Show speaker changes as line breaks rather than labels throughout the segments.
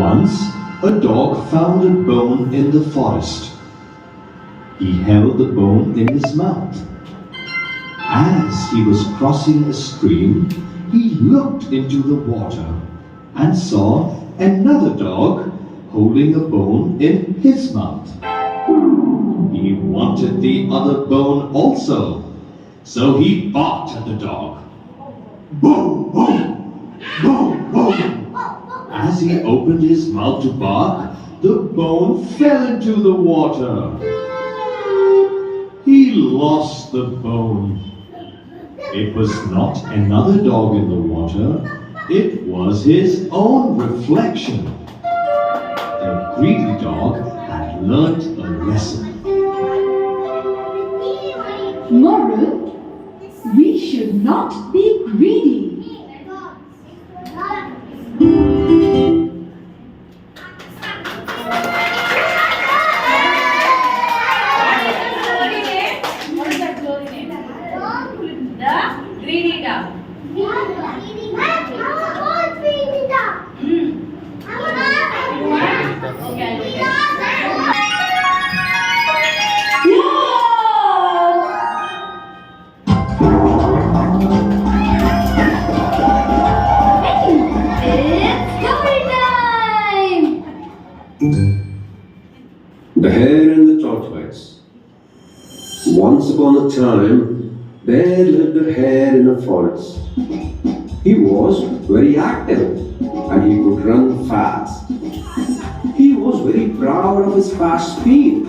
Once, a dog found a bone in the forest. He held the bone in his mouth. As he was crossing a stream, he looked into the water and saw another dog holding a bone in his mouth. He wanted the other bone also, so he barked at the dog. Boom, boom, boom, boom. As he opened his mouth to bark, the bone fell into the water. He lost the bone. It was not another dog in the water, it was his own reflection. The greedy dog had learnt a lesson.
Moral: we should not be greedy.
The greedy dog.
The Hare and the Tortoise. Once upon a time, there lived a hare in a forest. He was very active and he could run fast. He was very proud of his fast speed.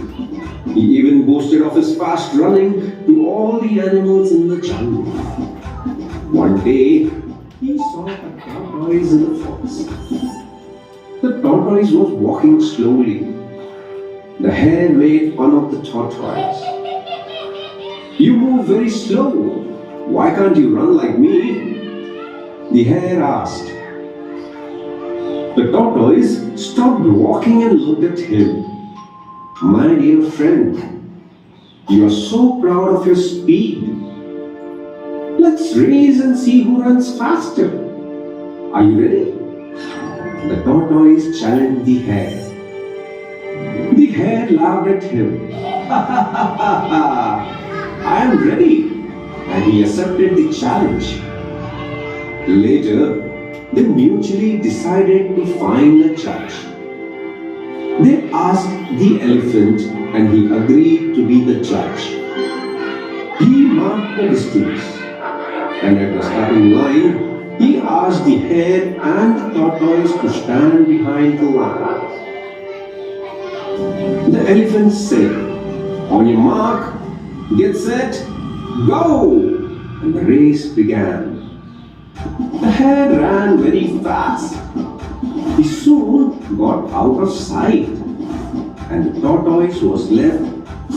He even boasted of his fast running to all the animals in the jungle. One day, he saw a tortoise in the forest. The tortoise was walking slowly. The hare made fun of the tortoise. You move very slow. Why can't you run like me? The hare asked. The tortoise stopped walking and looked at him. My dear friend, you are so proud of your speed. Let's race and see who runs faster. Are you ready? The tortoise challenged the hare. The hare laughed at him. I am ready. And he accepted the challenge. Later, they mutually decided to find a judge. They asked the elephant and he agreed to be the judge. He marked the distance. And at the starting line, he asked the hare and the tortoise to stand behind the line. The elephant said, on your mark, get set, go! And the race began. The hare ran very fast. He soon got out of sight, and the tortoise was left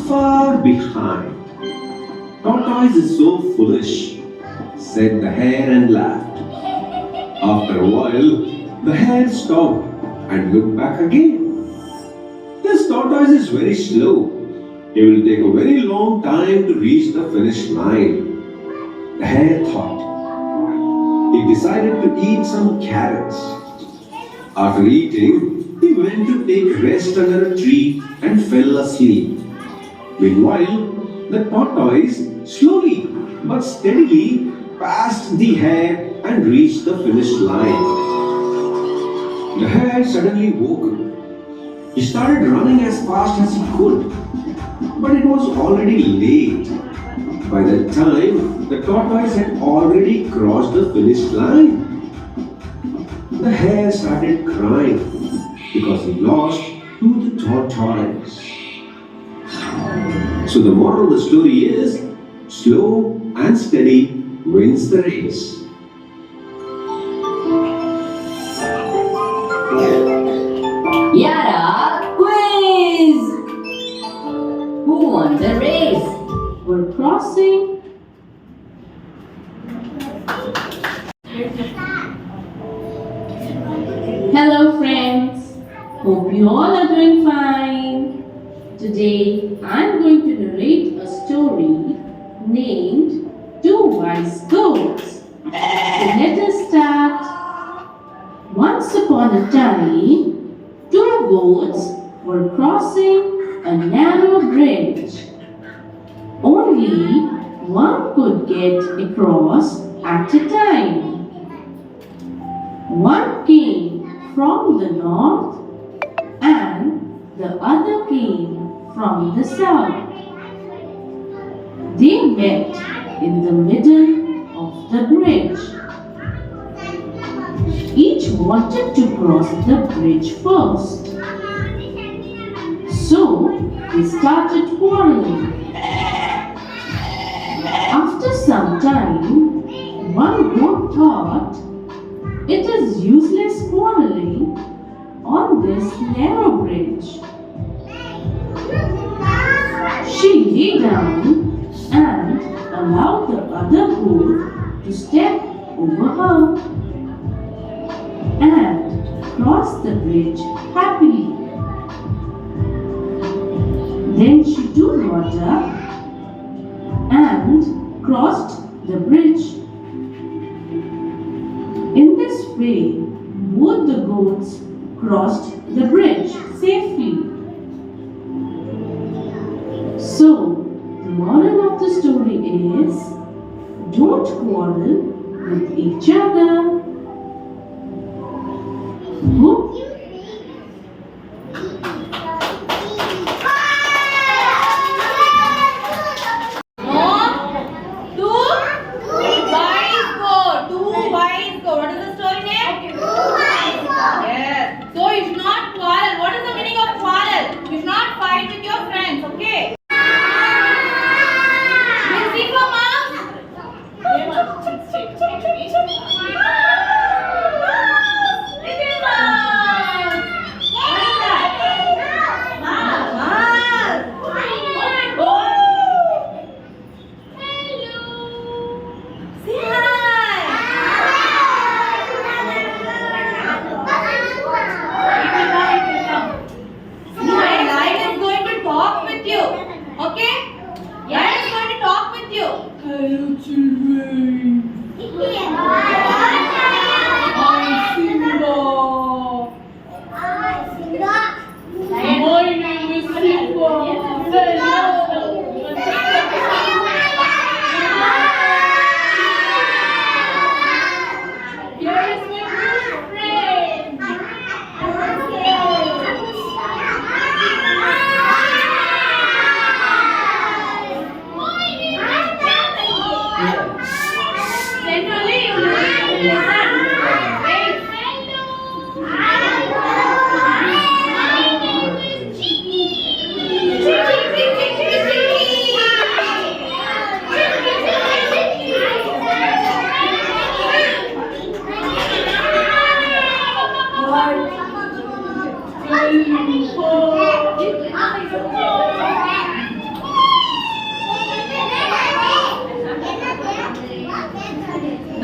far behind. Tortoise is so foolish, said the hare and laughed. After a while, the hare stopped and looked back again. This tortoise is very slow. It will take a very long time to reach the finish line. The hare thought. He decided to eat some carrots. After eating, he went to take rest under a tree and fell asleep. Meanwhile, the tortoise slowly but steadily passed the hare and reached the finish line. The hare suddenly woke up. He started running as fast as he could, but it was already late. By that time, the tortoise had already crossed the finish line. The hare started crying because he lost to the tortoise. So the moral of the story is, slow and steady wins the race.
Yara quiz! Who won the race?
We're crossing. Hello friends, hope you all are doing fine. Today I'm going to narrate a story named Two Wise Goats. So let us start. Once upon a time, goats were crossing a narrow bridge. Only one could get across at a time. One came from the north and the other came from the south. They met in the middle of the bridge. Each wanted to cross the bridge first. So they started quarreling. After some time, one goat thought, "It is useless quarreling on this narrow bridge." She lay down and allowed the other goat to step over her and cross the bridge happily. Then she too got up and crossed the bridge. In this way, both the goats crossed the bridge safely. So, the moral of the story is, don't quarrel with each other. Hope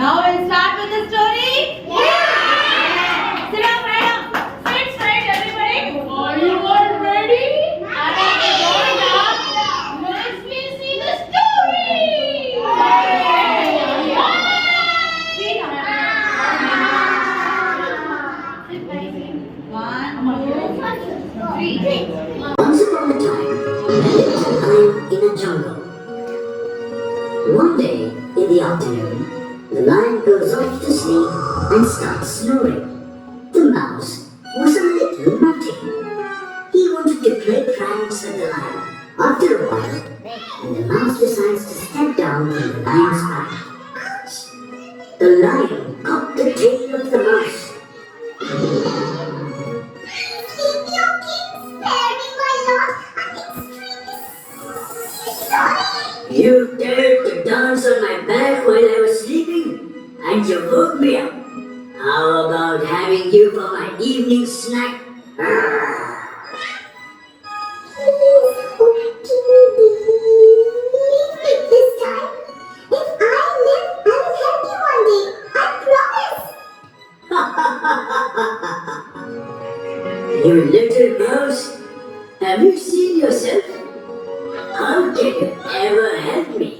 Now we'll start with the story. Sit down, sit straight, everybody. Are you all ready? Let me see the story. One, two, three.
Once upon a time, there lived a lion in a jungle. One day, in the afternoon, the lion goes off to sleep and starts snoring. The mouse was a little naughty. He wanted to play pranks with the lion. After a while, and the mouse decides to step down from the lion's back. The lion caught the tail of the mouse. You dared to dance on my back while I was sleeping, and you woke me up. How about having you for my evening snack? You little mouse, have you seen yourself? How can you ever help me?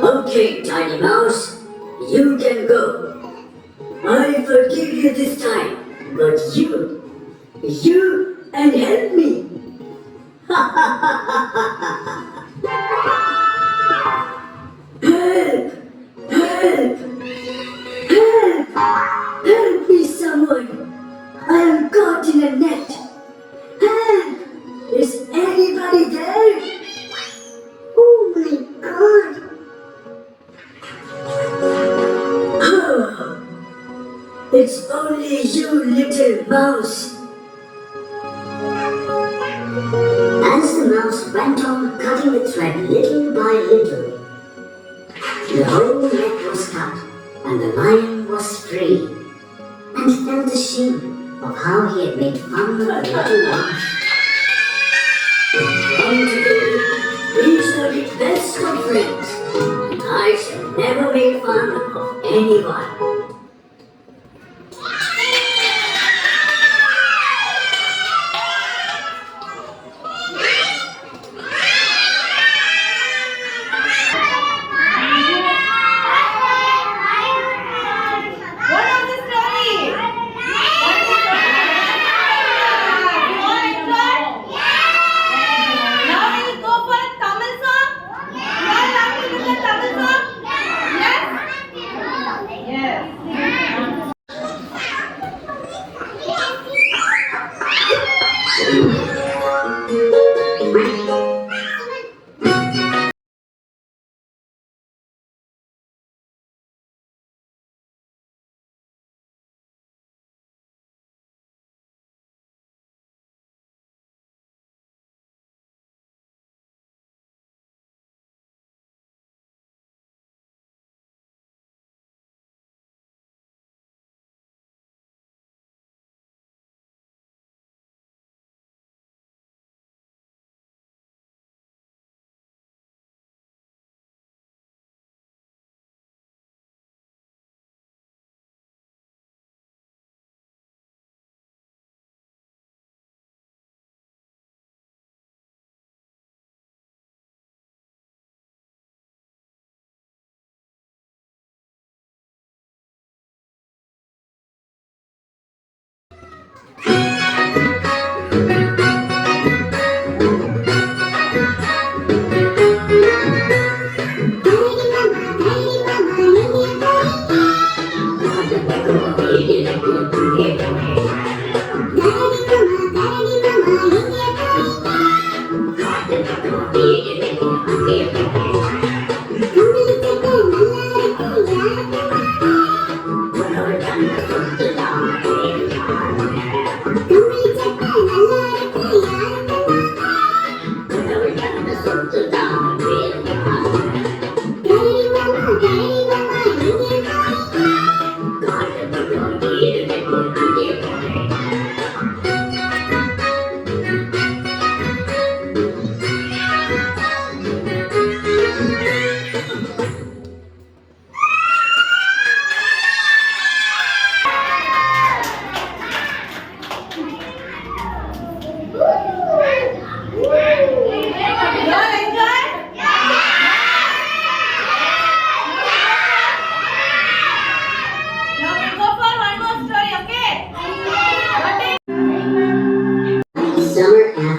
Okay, tiny mouse, you can go. I forgive you this time. but you and help me. Help! Help! Help! Help me, someone! I am caught in a net. Help! Is anybody there? Oh my God! Oh, it's only you, little mouse. As the mouse went on cutting the thread little by little, the whole net was cut, and the lion was free, and felt ashamed of how he had made fun of the little mouse. From today, we shall be best of friends, and I shall never make fun of anyone.
What of the story? Now we'll go for a Tamil song. You all have to listen to Tamil song? Yes? Yes.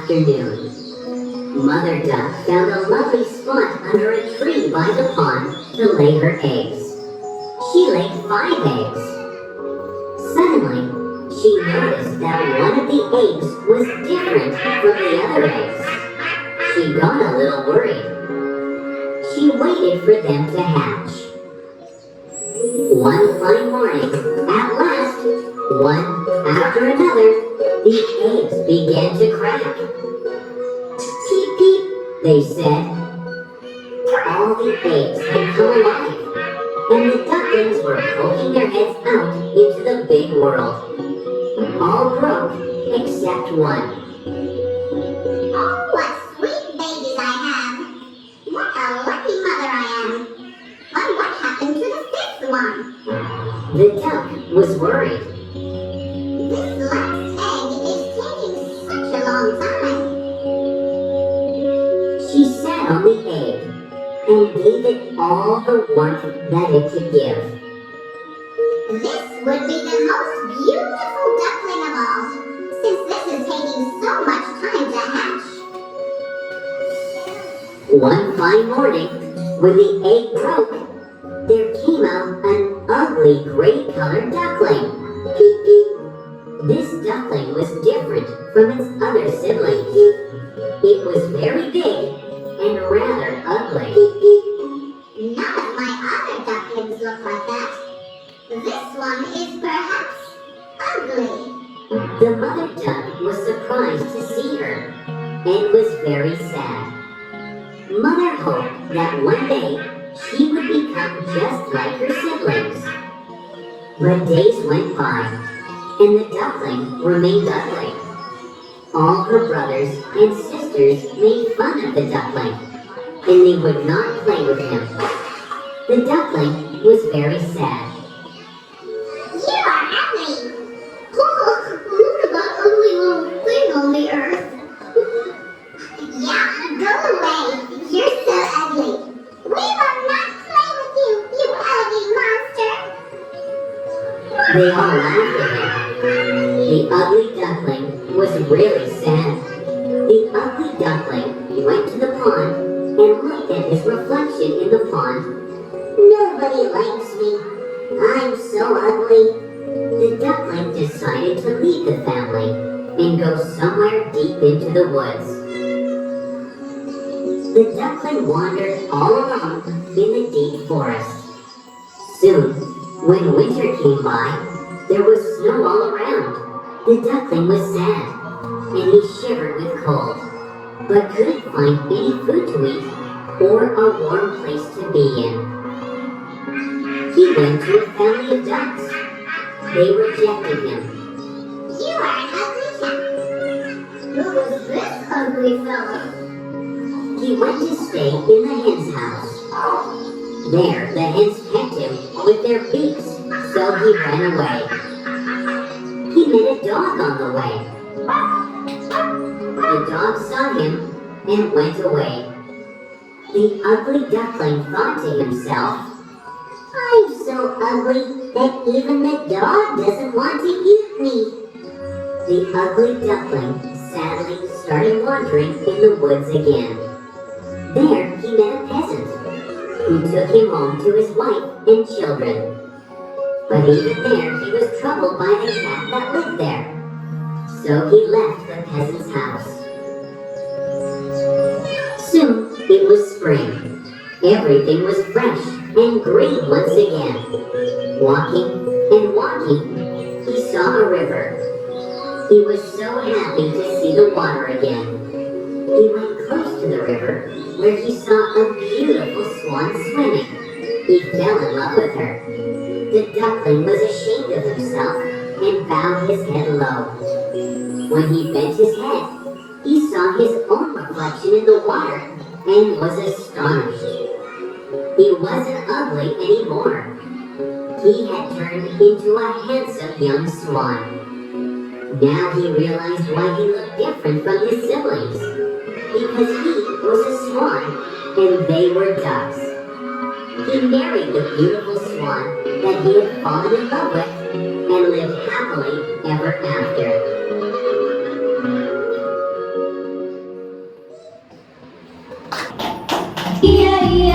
Afternoon. Mother Duck found a lovely spot under a tree by the pond to lay her eggs. She laid 5 eggs. Suddenly, she noticed that one of the eggs was different from the other eggs. She got a little worried. She waited for them to hatch. One fine morning, at last, one after another, the eggs began to crack. Peep, peep, they said. All the eggs had come alive, and the ducklings were poking their heads out into the big world. All broke except one.
Oh, what sweet babies I have! What a lucky mother I am! But what happened to the 5th one?
The duck was worried.
This last egg is taking such a long time.
She sat on the egg and gave it all the warmth that it could give.
This would be the most beautiful duckling taking so much time to hatch.
One fine morning, when the egg broke, there came out an ugly gray-colored duckling. Peep, peep. This duckling was different from its other siblings. It was very big and rather ugly.
None of my other ducklings look like that. This one is perhaps ugly.
The mother duck was surprised to see her and was very sad. Mother hoped that one day she would become just like her siblings. But days went by, and the duckling remained ugly. All her brothers and sisters made fun of the duckling, and they would not play with him. The duckling was very sad.
You are ugly. Oh, look at that ugly little thing on the earth. Yeah, go away. You're so ugly. We will not play with you, you ugly monster.
They all laughed at him. The ugly duckling was really sad. The ugly duckling went to the pond and looked at his reflection in the pond.
Nobody likes me. I'm so ugly.
The duckling decided to leave the family and go somewhere deep into the woods. The duckling wandered all alone in the deep forest. Soon, when winter came by, there was snow all around. The duckling was sad, and he shivered with cold, but couldn't find any food to eat or a warm place to be in. He went to a family of ducks. They rejected him.
You are an ugly chap. Who is this ugly fellow?
He went to stay in the hen's house. There, the hens pecked him with their beaks, so he ran away. He met a dog on the way. The dog saw him and went away. The ugly duckling thought to himself,
I'm so ugly that even the dog doesn't want to eat me.
the ugly duckling sadly started wandering in the woods again. There he met a peasant, who took him home to his wife and children. But even there he was troubled by the cat that lived there. So he left the peasant's house. Soon it was spring. Everything was fresh and green once again. Walking and walking, he saw a river. He was so happy to see the water again. He went close to the river, where he saw a beautiful swan swimming. He fell in love with her. The duckling was ashamed of himself and bowed his head low. When he bent his head, he saw his own reflection in the water and was astonished. He wasn't ugly anymore. He had turned into a handsome young swan. Now he realized why he looked different from his siblings. Because he was a swan and they were ducks. He married the beautiful swan that he had fallen in love with and lived happily ever after.
Yes.